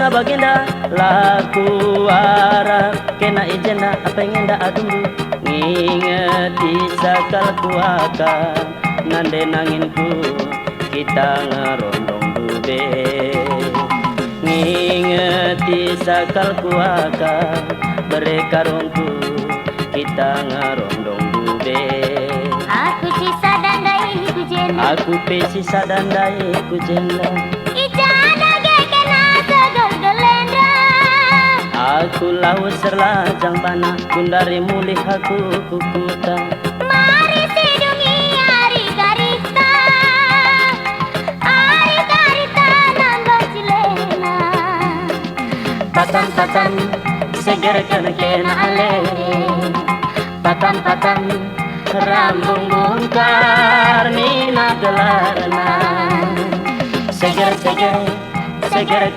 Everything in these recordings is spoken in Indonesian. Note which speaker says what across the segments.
Speaker 1: sanga baginda laku arah kena ijena apa yang enda adumbu ngingeti sakal kuaka nande nanginku kita ngerondong dube ngingeti sakal kuaka berekarungku kita ngerondong dube
Speaker 2: aku sisa dandai ku jenda
Speaker 1: aku pesisa dandai ku jenda
Speaker 2: ijana gekena segel gelenda
Speaker 1: aku laut serlajang panah kundari mulih aku kukuta
Speaker 2: mari sidungi ari garita nambah cilena
Speaker 1: patam seger kena kena ale patam rambung bongkar nina gelarna seger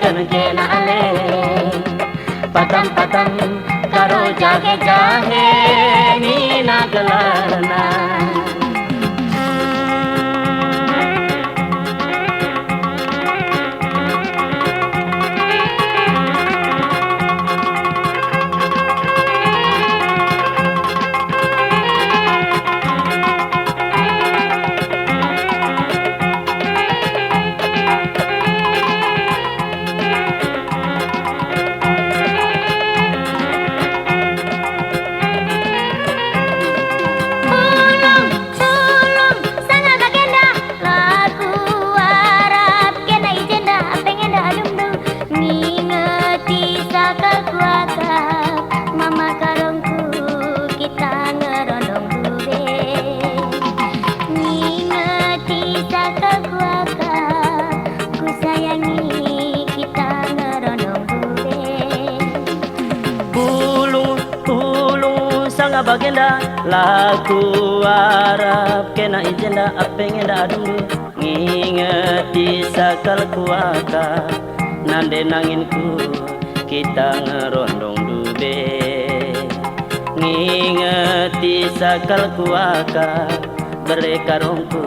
Speaker 1: kena kena ale patam karo jahe nina gelarna bagenda laku arab kena ijenda apeng enda adungu ngingeti sakal kuaka nande nanginku kita ngerondong dube ngingeti sakal kuaka berekarongku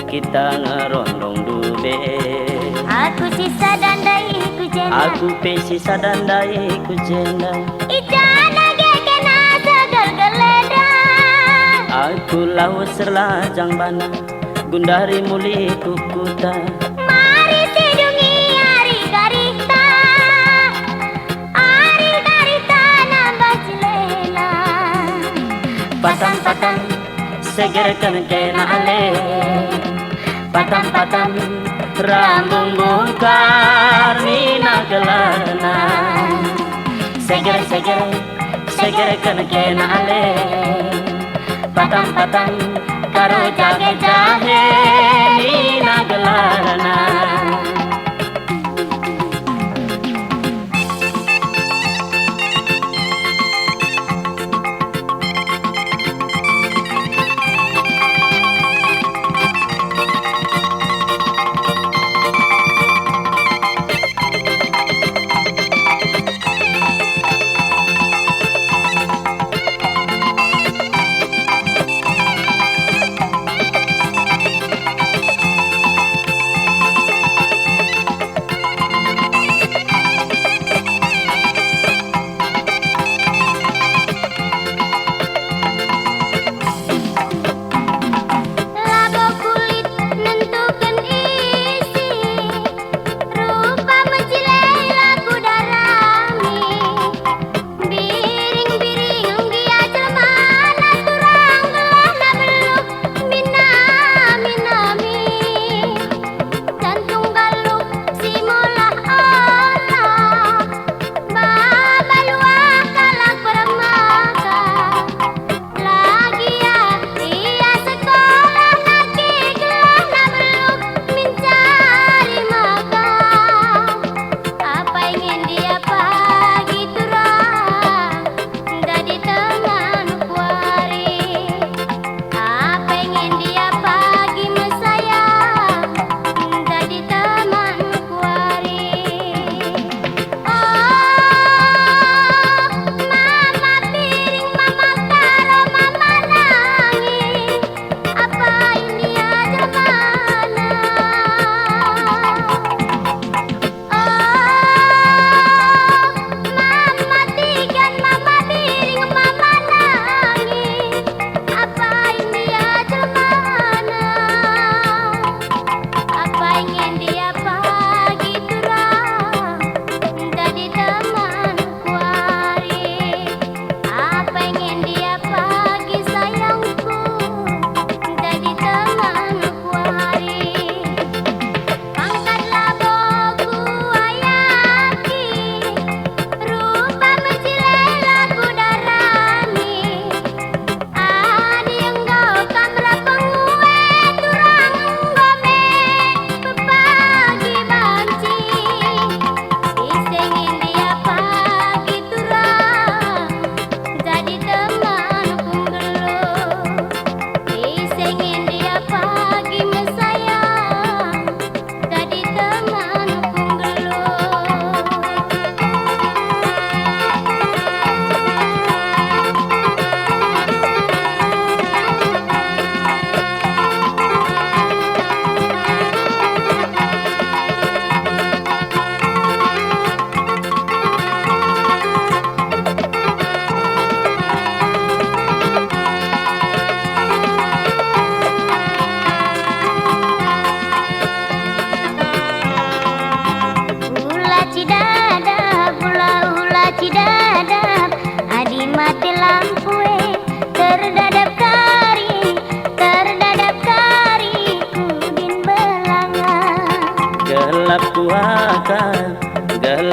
Speaker 1: kita ngerondong dube
Speaker 2: aku sisa dandai ku jenda
Speaker 1: aku pesisa dandai ku jenda
Speaker 2: ijana gekena segel gelenda
Speaker 1: aku laut serlajang bana gundari muli kukuta
Speaker 2: mari sidungi ari garita nambah cilena
Speaker 1: patam seger kena ale patam rambung bongkar nina gelarna seger kena ale patam karo jahe nina gelarna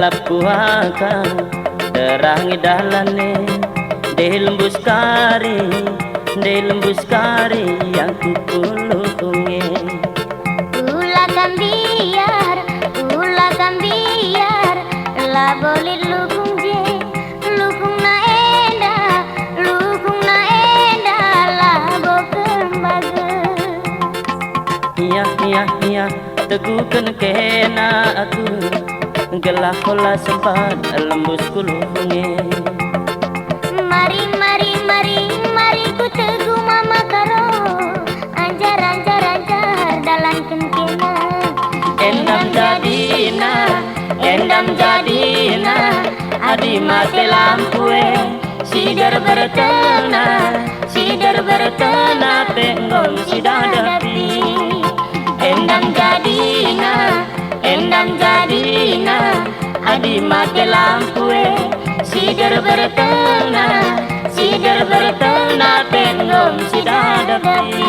Speaker 1: gelap kuaka terangi dalane lembus kari yang kukulungi.
Speaker 2: Ulah gambiar la boleh lukung na enda la boken bagus.
Speaker 1: Iya teguhkan kena aku gelah kola sempat lembus kulungi.
Speaker 2: Mari ku teguh mama karo anjar dalam kena.
Speaker 1: Endam jadina adi mati lampue sidar bertena penggong sidadapi. Endam jadina adi mati lampue sidar bertena penggong sidadapi.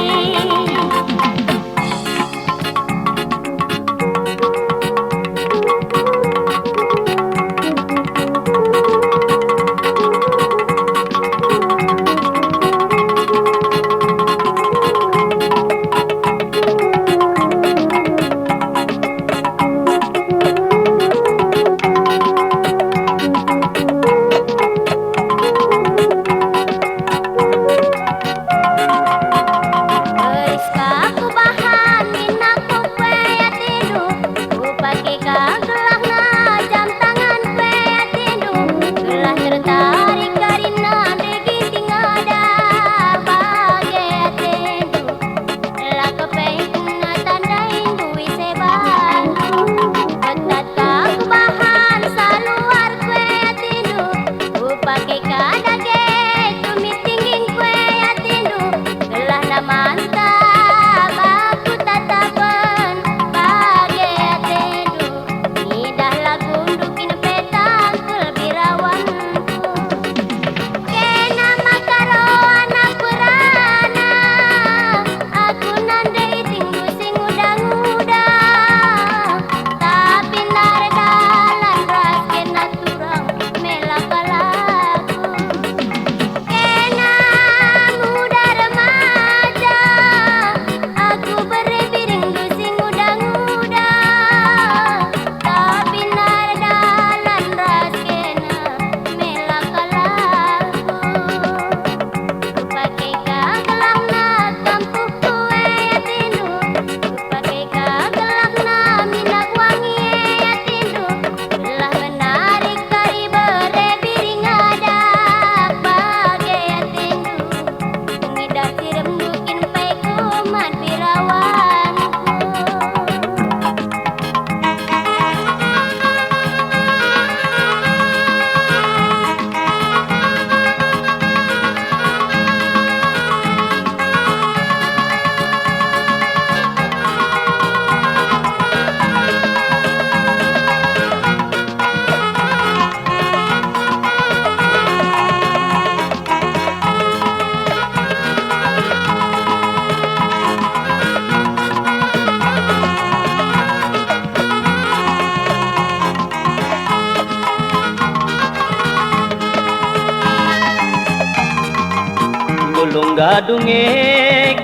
Speaker 1: Bulung gadunge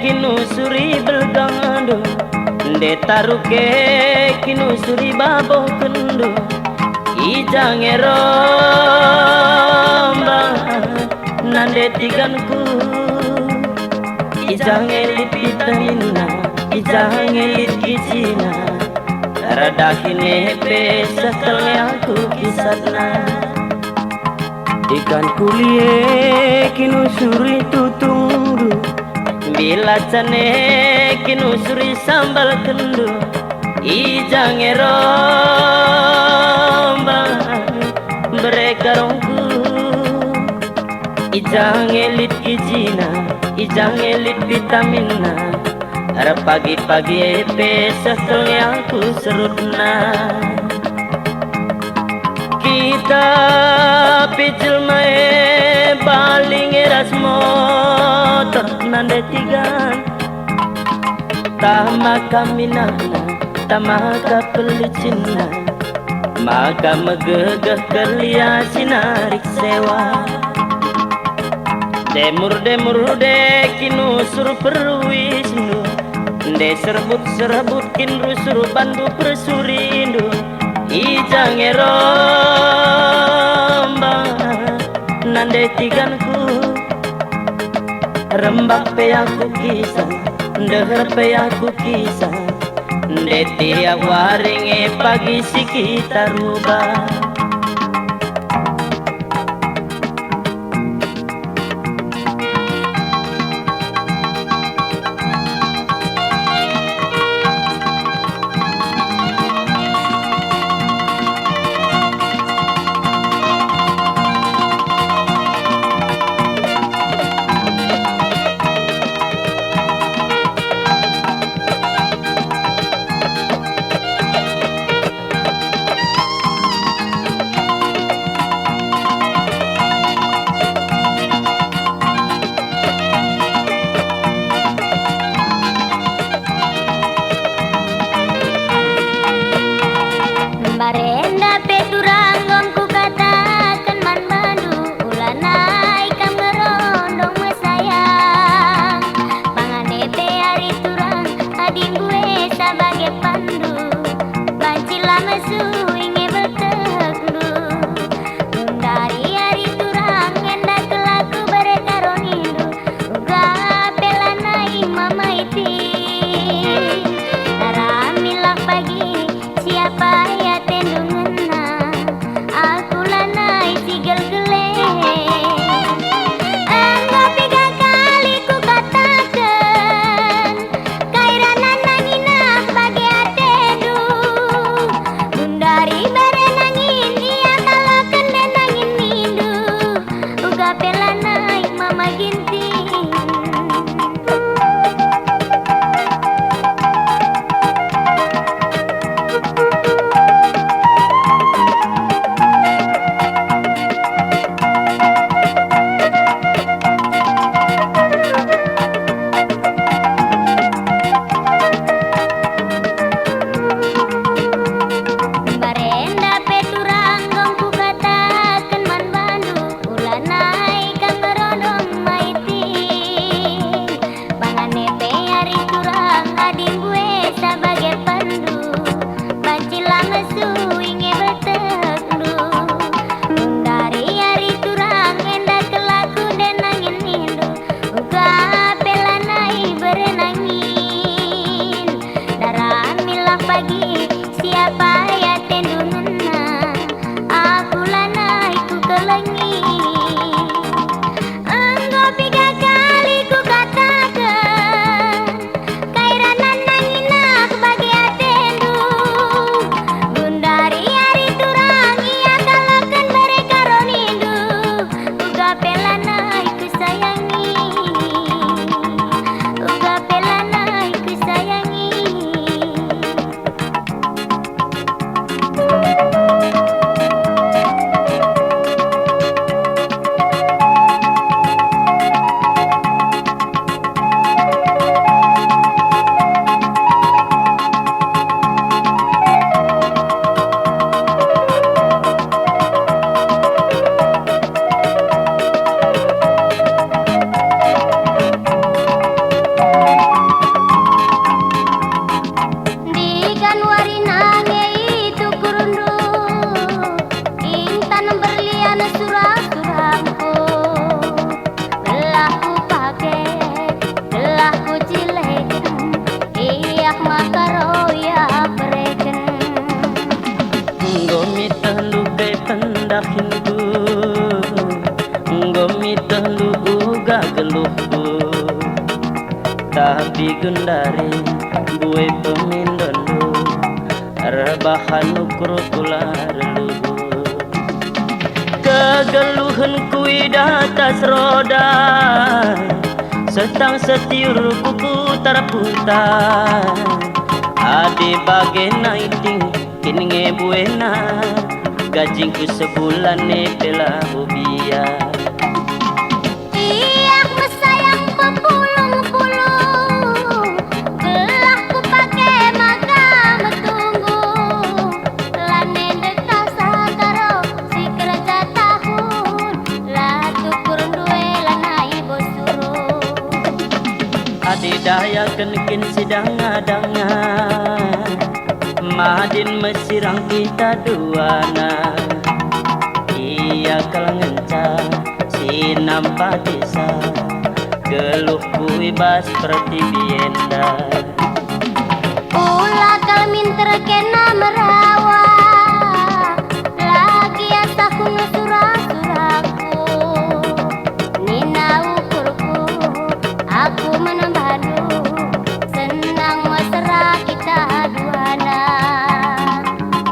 Speaker 1: kinu suri belgando nde taruke kinu suri babo kendo ijange romba nande tiganku ijange lipitamina ijange litkicina radahine pe sakalnya aku kisatna. Ikan kulie kinu suri tutungdu bila cane kinu suri sambal kendu ijange romba berekarongku ijange lit kijina ijange lit vitamina ara pagi-pagi pesakelnya aku serutna. Kita picil mae baling eras motor nande tigan tamaka minana tamaka pelicina maka megegeh kelia sinarik sewa. Demur de kinu sur perwisnu, de serbut kin rusur bandu persurindu. Ijang eromba nande tiganku, rembak pe aku kisah, deher pe aku kisah. De tiap waringe pagi si kita rubah.
Speaker 2: Barenda peturangong ku katakan man bandu ulanai kam ngerondong mesayang pangane pe hari turang ading gue sebagai pandu bancila mesu inge bertekdu dari hari turang endak kelaku berekaronindu uga pelanai mama iti naramilah pagi siapa ya
Speaker 1: dakinku ngomita lu uga geluhku tapi gendari gue pemindondo rebahan ukur kular lu kegeluhan kui datas roda setang setiur kuku terputar adi bagai naiting kini buena gajingku sebulan ne pela ubia
Speaker 2: iya mesayang pepulung-pulung gelah ku pake maka metunggu lane dekat
Speaker 1: daya kenkin sidang-danga Madin mesirang kita duana Iya kalangenca si nampak desa Geluh kuibas seperti bienda
Speaker 2: Ula kalmin terkena merawa Lagi asaku nusura-suraku Nina ukurku Aku menembadu Senang mesra kita duana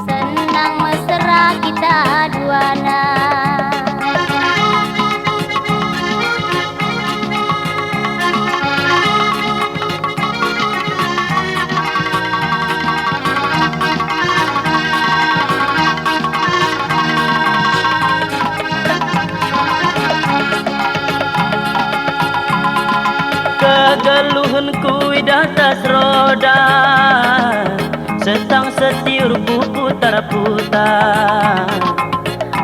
Speaker 2: Senang mesra kita duana
Speaker 1: Kegeluhanku di atas roda Setang setiur putar-putar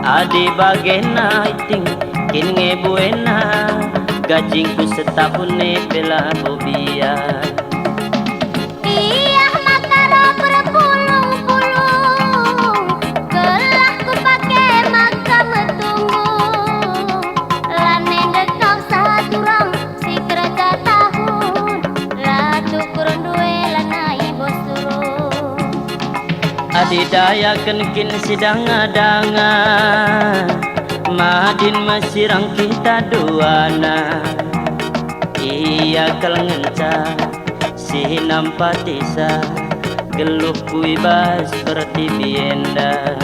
Speaker 1: Adi bagena iting kin ngebuena Gajingku setahun pela bobian
Speaker 2: Iya makara berpulung-pulung Gelah ku pake maka metunggu Lane dekau saturang si kerja tahun Latu kurun duwe lanai bos turun
Speaker 1: Adi daya kenkin sidang-danga Madin mesirang kita duana Iya kalangenca si nampak desa Geluh kuibas seperti bienda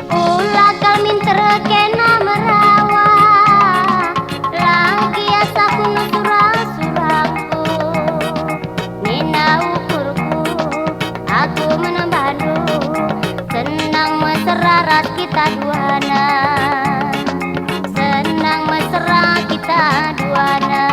Speaker 2: Ula kalmin terkena merawa Lagi asaku nusura-suraku Nina ukurku Aku menembadu Senang mesra ras kita duana Senang mesra kita duana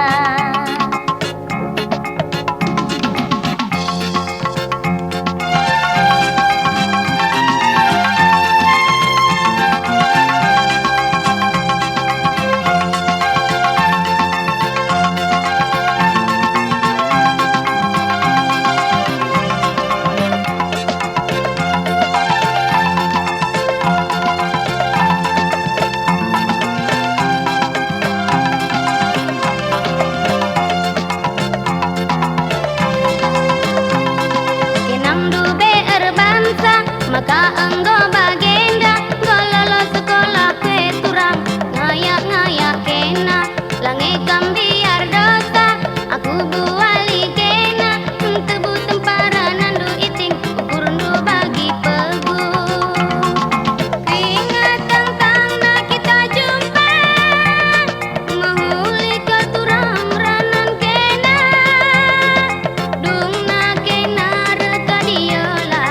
Speaker 2: Maka enggo bagenda gololo sekolah peturang ngayak-ngayak kena lange kambiar dosa aku buali kena tebu temparan du iting ukurun du bagi pegu keringat tang na kita jumpa mahuli keturang ranan kena dung na kena reka diola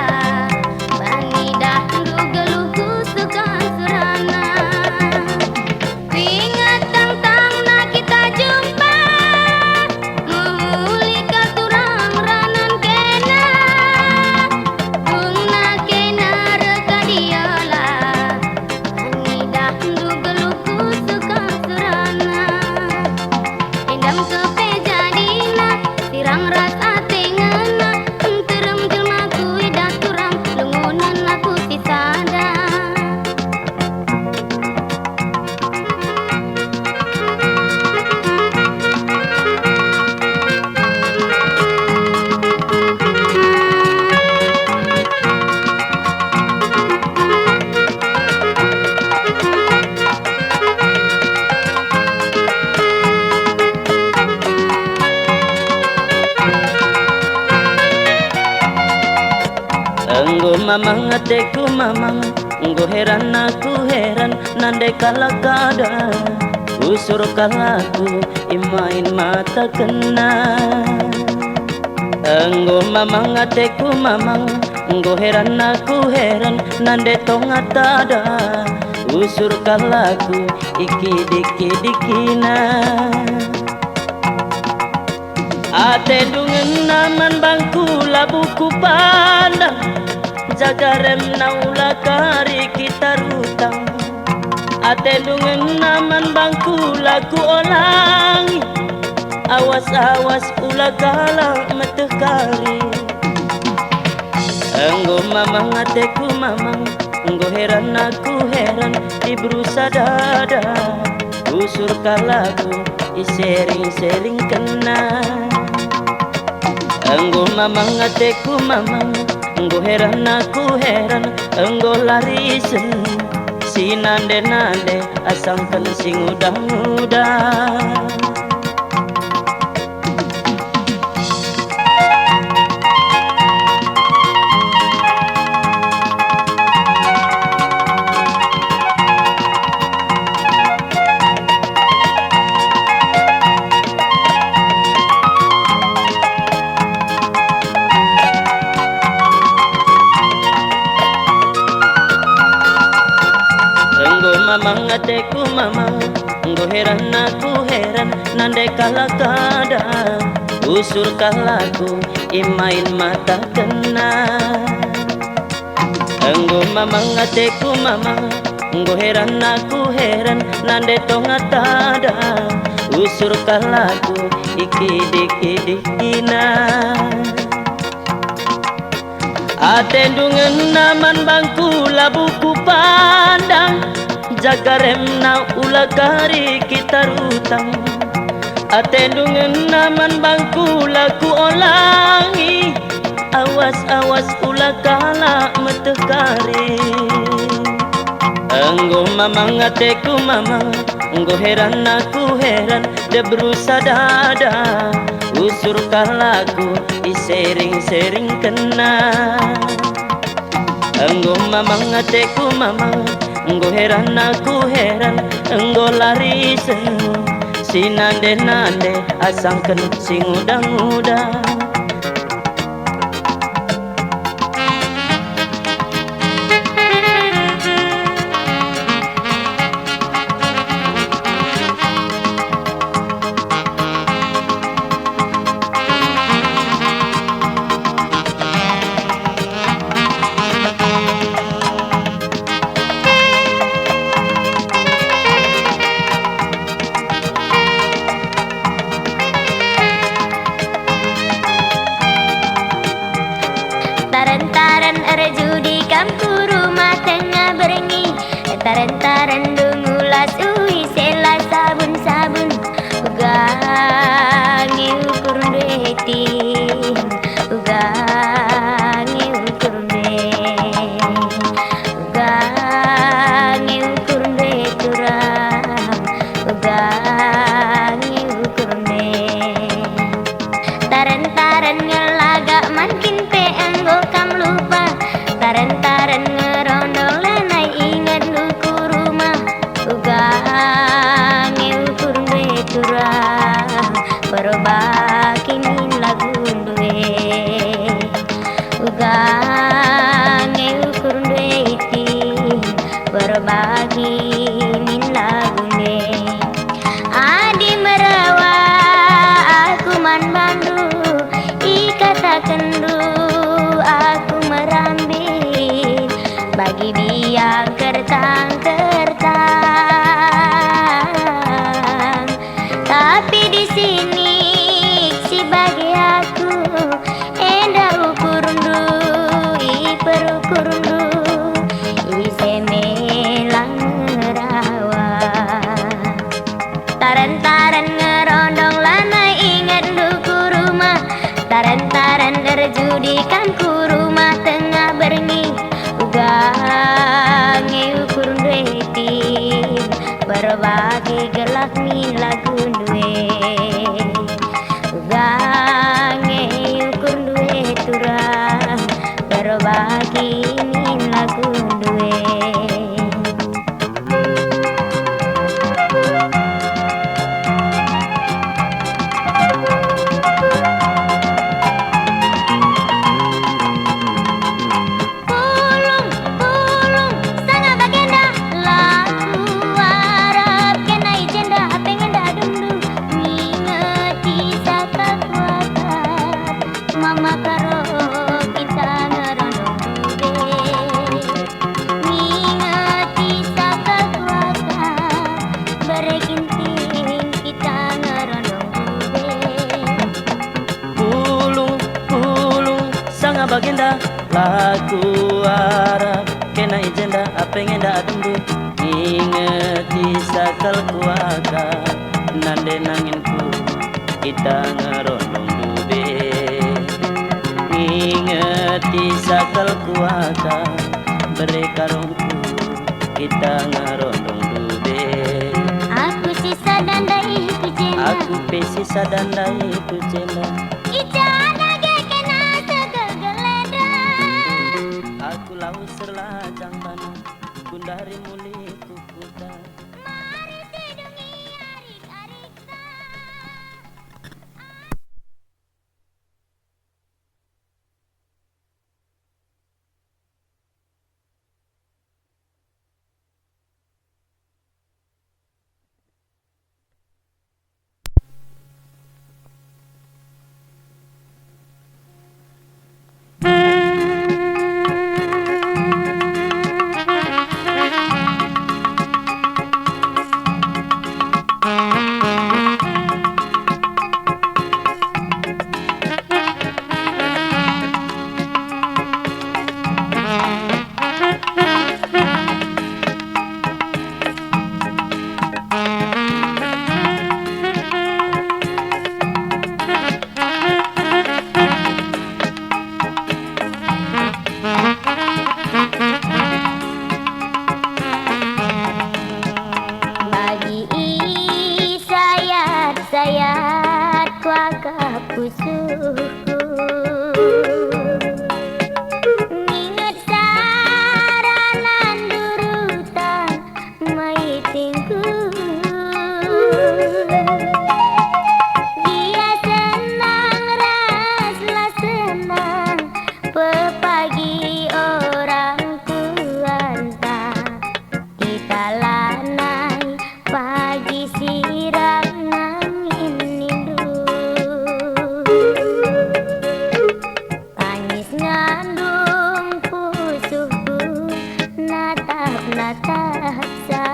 Speaker 1: Enggo mamang ateku mamang Enggo heran aku heran Nandai kala kada Usur kalaku imain mata kena Enggo mamang ateku mamang Enggo heran aku heran Nandai tonga tada Usur kalaku iki diki dikina Ate dungen naman bangku labuku pandang Jaga rem naula kari kita rutang Ate dungen naman bangku laku olangi Awas-awas ulah galak metekari. Enggo mamang ateku mamang, enggo heran aku heran di berusaha dada. Usur kalaku isering-sering kena. Enggo mamang ateku mamang, enggo heran aku heran, enggo larisen si nande-nande asangkan sing udang-udang. Mamang ateku mamang, enggo heran aku heran nande kala kada. Usur kalaku imain mata kena. Enggo mamang ateku mamang, enggo heran aku heran nande tonga tada. Usur kalaku iki-diki-dikina. Atendungan naman bangku labuku pandang, jaga remna ulah kari kita rutang. Atendungan naman bangku laku olangi, awas-awas ulah kala metekari. Enggo mamang ateku mamang, enggo heran aku heran de berusaha dada. Usur kalaku isering-sering kena. Enggo mamang ateku mamang, enggo heran aku heran, enggo larisen si nande-nande asangken sing udang-udang.
Speaker 2: Taran-taran arju di kampung rumah tengah berengi. Taran-taran dungulas ui sela sabun-sabun. Ugangi ukur duiti, ugangi ukur duit, ugangi ukur duit kurang, ugangi ukur duit. Taran-taran ngelaga makin kam lupa. Taran-taran ngerondol lenai ingat luku rumah. Ugangi ukur duit kurang, berbagi min lagu duit. Ugangi ukur duit, berbagi min lagu duit. Adi merawa aku man bandu, ikatakan du aku merambil bagi dia kertang-kertang. Tapi di sini si bagi aku endah ukurundu, iperukurundu, isemelang ngerawa. Taran-taran ngerondong lana ingat duku rumah. Taran-taran terjudikan ku rumah tengah berengi. Ugangi ukur duitin, berbagi gelak min lagu duit. Ugangi ukur duit turang, berbagi min lagu duit. Pulung, pulung, sangat bagenda lagu Arab kena.
Speaker 1: ni jenda pengen dak tembu ngingeti sakal kuaka nande nanginku kita ngerondong dube ngingeti sakal kuaka beri karungku kita ngerondong dube
Speaker 2: Aku sisa dandai ku jenda
Speaker 1: aku pesisa dandai ku jenda
Speaker 2: Ijana gekena segegeledah
Speaker 1: aku lau serlajang tanah kundari muli kukuta
Speaker 2: Mari tidungi arik-ariksa Bagi sayat-sayat kuagap pusuhku Ingat saranan durutan maitingku Dia senang raslah senang pepagi orang kuanta kita lanai pagi siram angin nindu tangis ngandung pusuhku natap-natap sa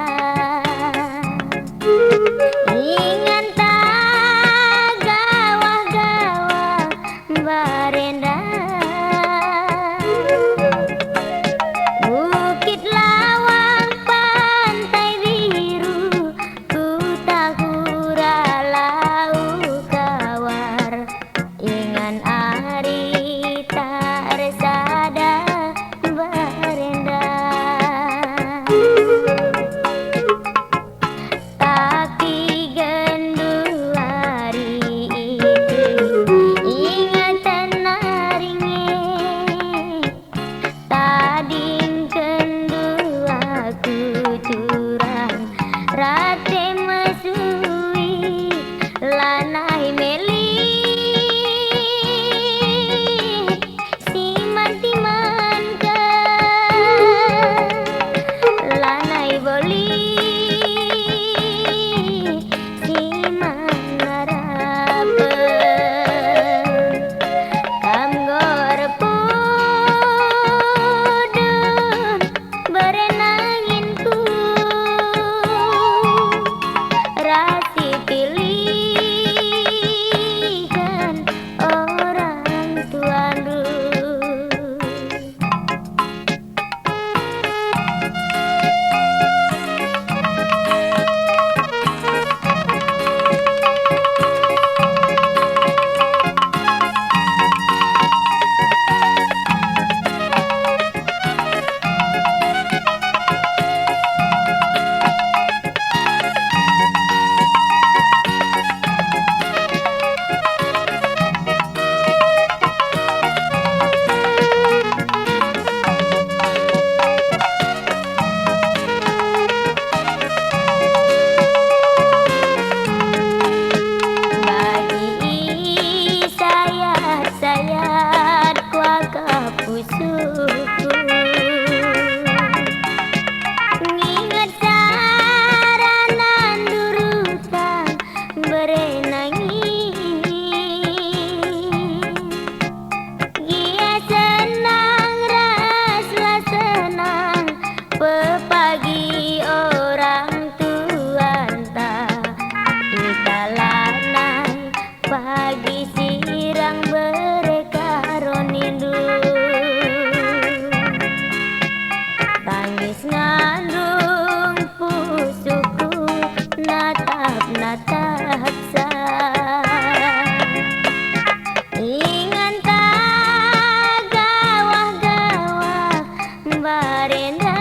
Speaker 2: ingan tak gawah-gawah barenda Bukit lawang pantai biru ku tahura lau kawar ingan ari tak resada barenda nangis ngandung pusuku natap-natap sa ingan tak gawah-gawah barenda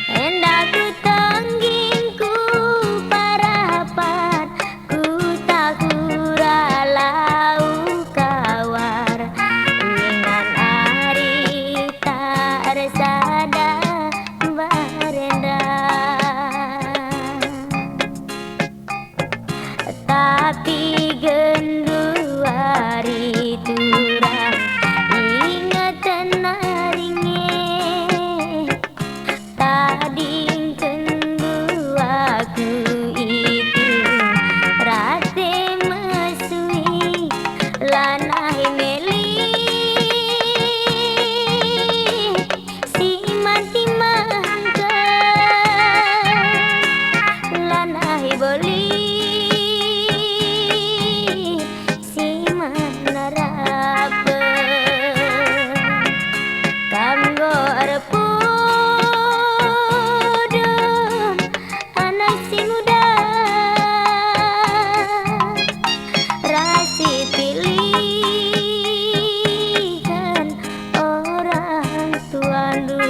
Speaker 2: hendak ku tonggingku parapat ku tak kuralau kawar ingan ari tak resada barenda tapi gendu hari turang ingatan naringe tading kendu aku itu rate mesui lanai meli si mati mangka lanai boli si manarapa kanggo arepudum anak si muda rasi pilihan orang tuandu.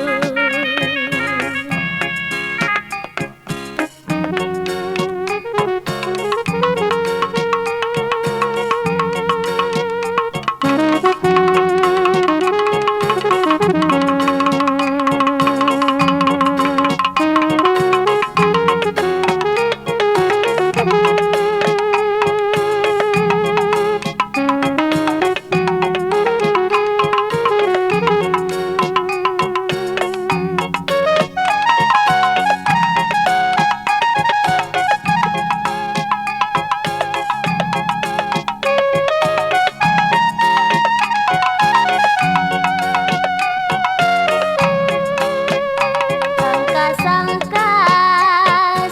Speaker 2: Sangka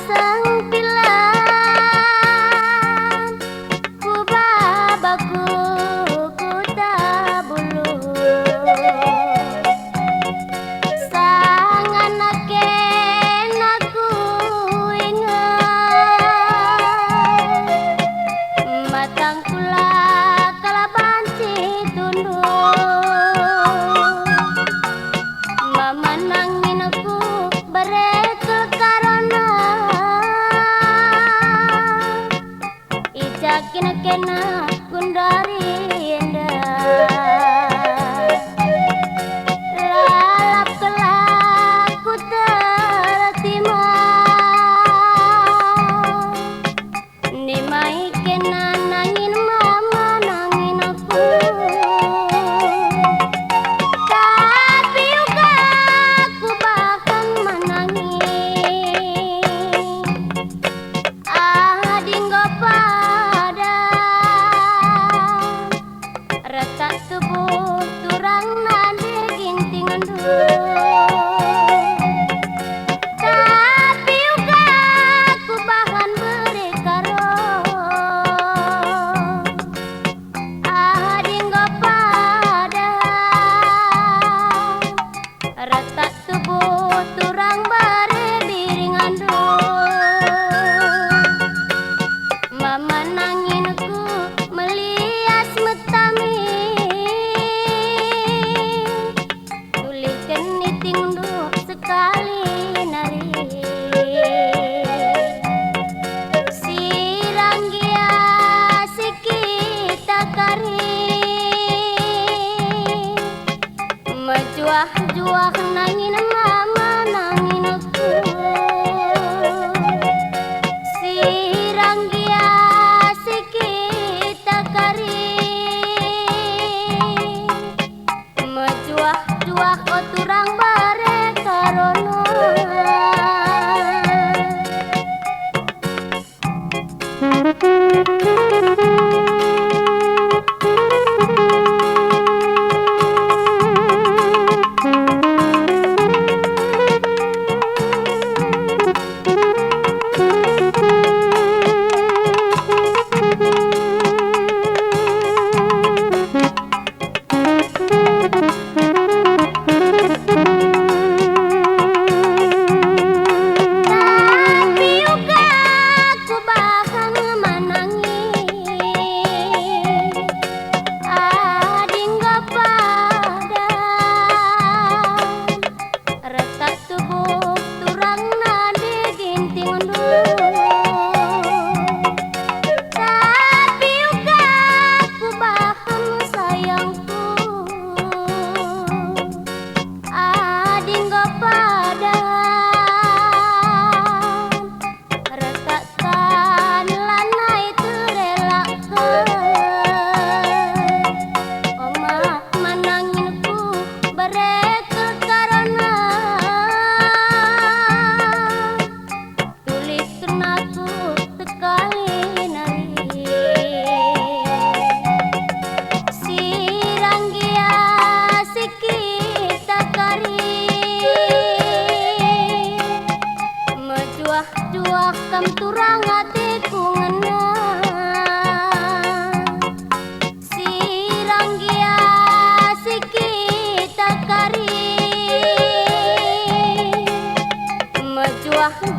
Speaker 2: sang pilan ku babaku ku tabulu sang anaken aku ingat matang kula kalabanci tunduk mama nangin aku berekel karona ijakin kena kundari endah lalap kelaku tertima nimai kena nangin mama nangin aku tapi juga aku bahkan menangis adinggo pada retak tubuh turang nade gintingan tapi juga aku bahkan berkaro adinggo pada retak tubuh turang berebiringan mama nangin aku melias metami tulikan niting sekali nari si ranggia si kita kari majuah-juah nangin mama nangin aku si ranggia si kita kari majuah-juah oturang bare karono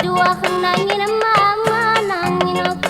Speaker 2: Dua nangin mama nangin aku.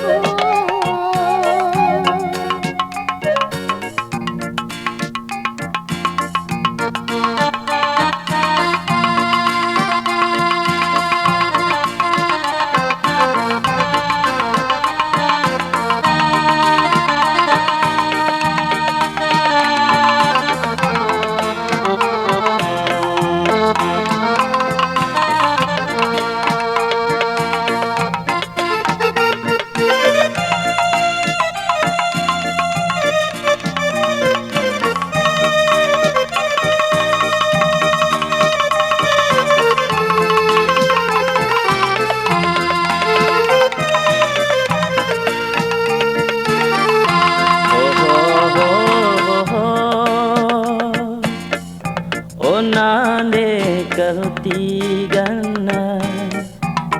Speaker 1: Nande ketigana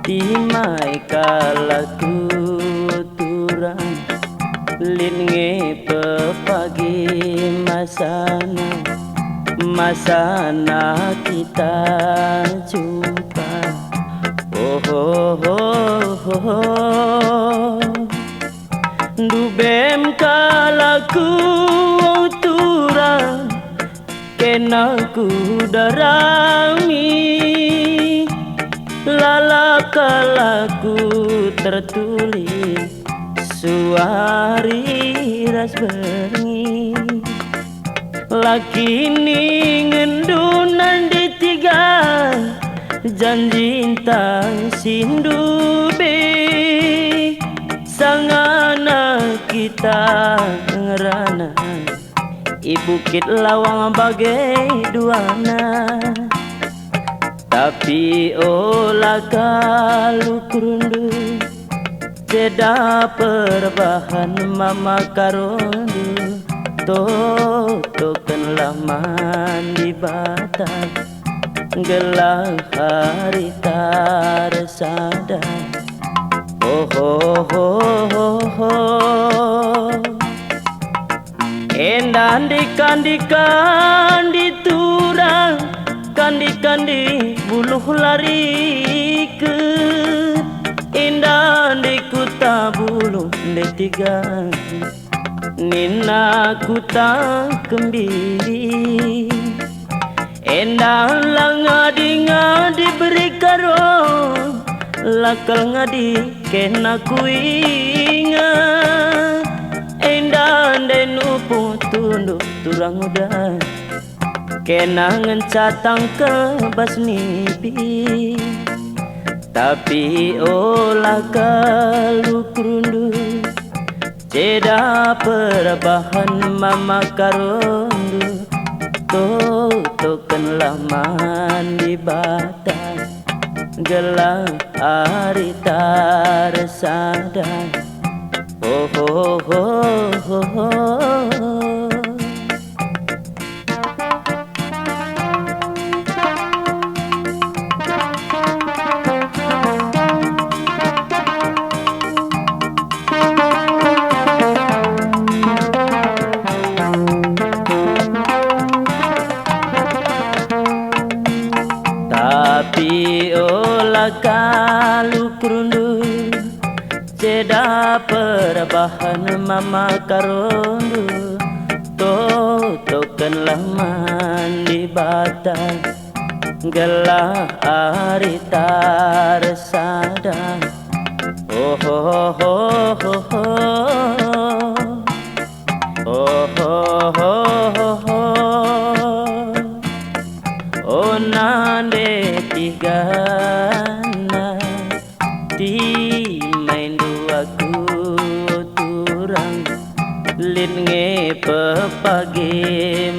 Speaker 1: timai kalaku turang linge pepagi masana kita jumpa. Dubem kalaku turang kena ku darami lala kalaku tertulis suari ras bengi laki ngendunan di tiga janji tang sindube sangana kita ngerana Bukit Lawang bagai duana. Tapi olah kalau kurundu Jeda perbahan mama karundu Totokanlah mandi batai Gelang hari tarsada. Endan dikandikan diturang kandi buluh lari ke endan di kuta buluh detiga nina kuta kembiri endan lang ngadi beri karo lakal ngadi kena kuingat endan denu tunduk turang udah kenangan catang ke basnipi. Tapi olah kalau kerundu Jeda perbahan mama karundu Totokanlah mandi batai Gelang hari tarsada. Tapi olah kalau kerundu Jeda perbahan mama karundu Totokanlah mandi batai Gelah hari tarsada. Nande tigana di main dua ku turang lin nge pepagi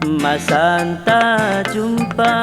Speaker 1: masanta jumpa.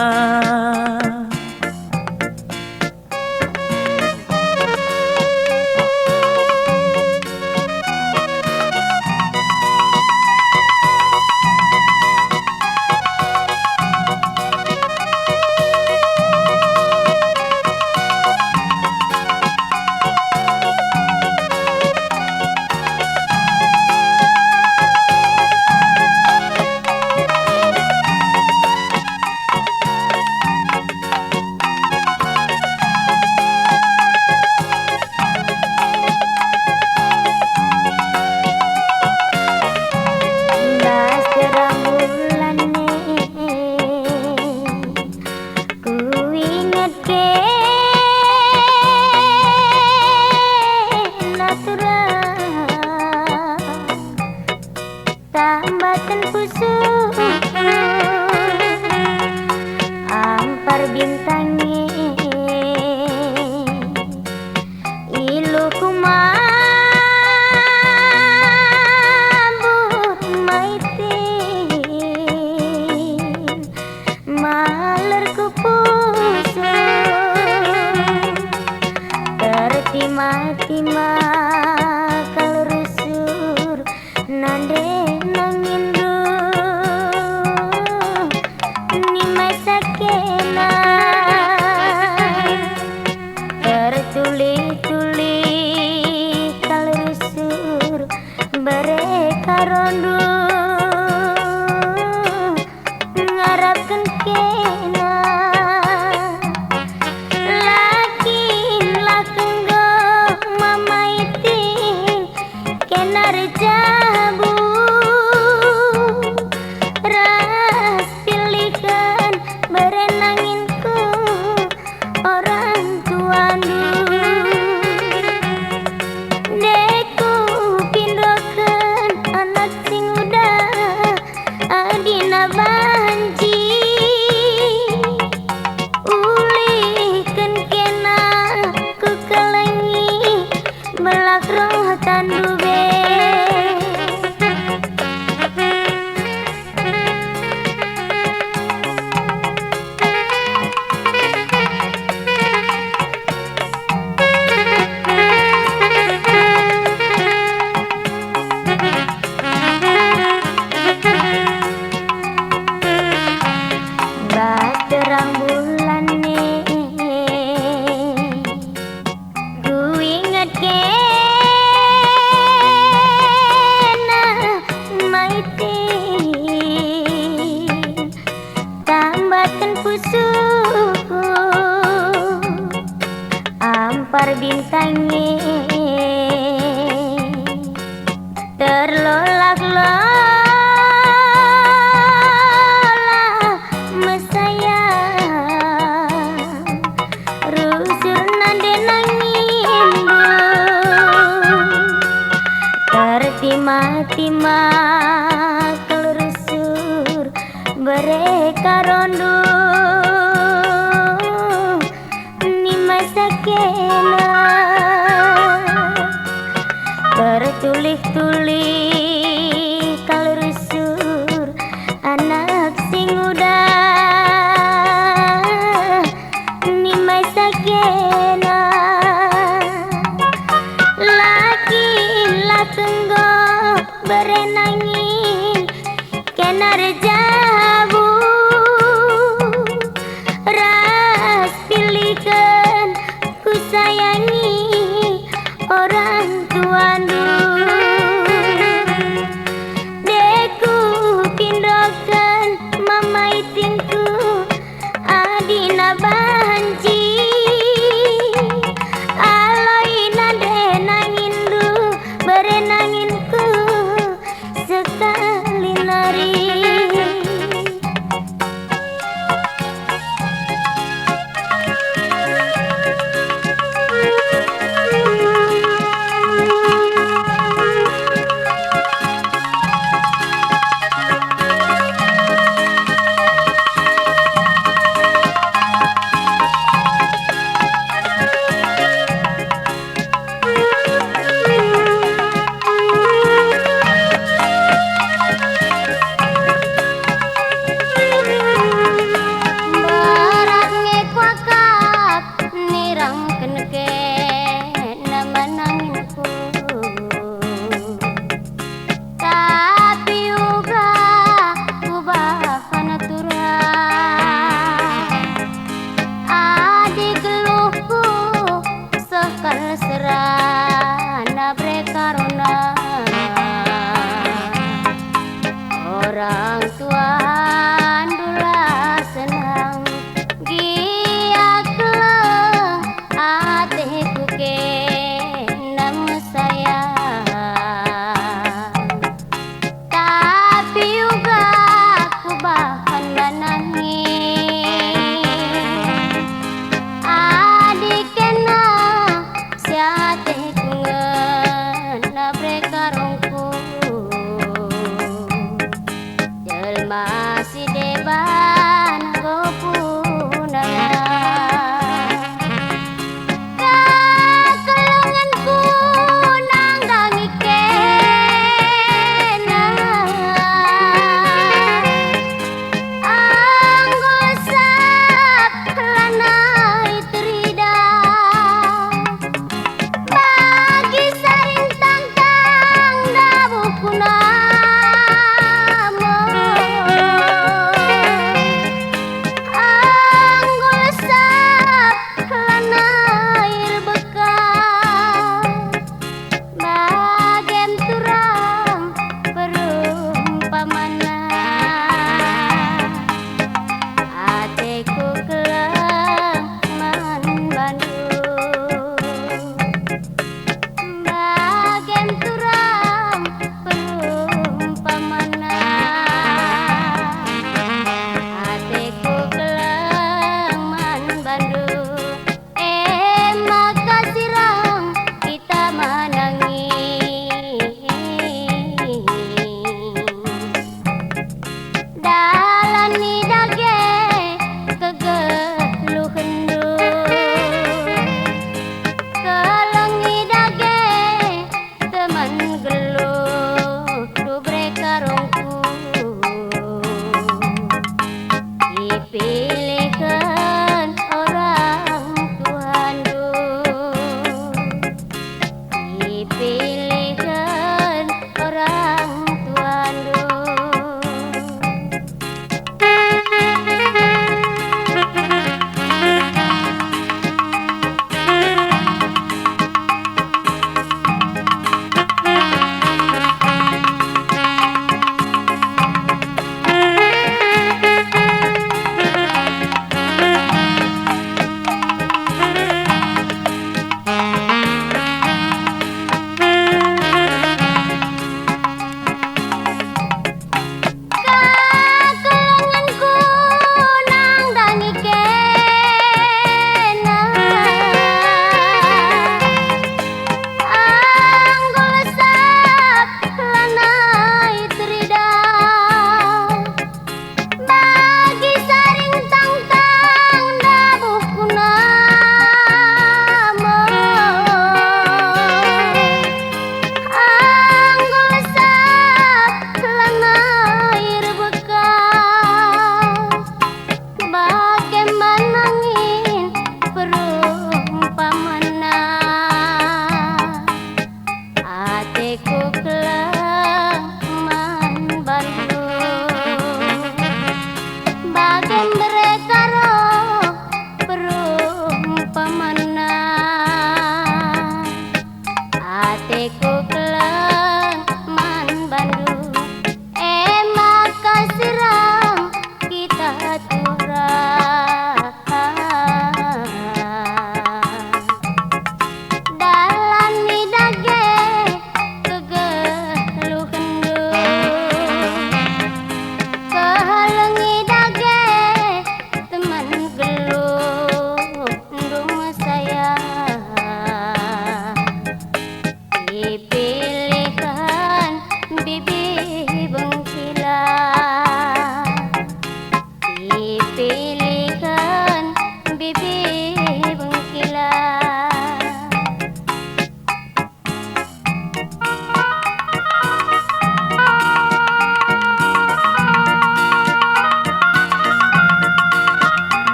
Speaker 2: harapkan kena lakin lakenggo mamaiting kena rejabu ras pilihkan berenanginku orang tuandu deku pindokan anak sing udah adina banji ulihkan kena ku kelengi belak roh tandu be terang bulan nih ku ingat kena maitin tambahkan pusuku ampar bintangnya terlolak-lolak tima kelusur mereka rondu ni masa kena tertulis-tulis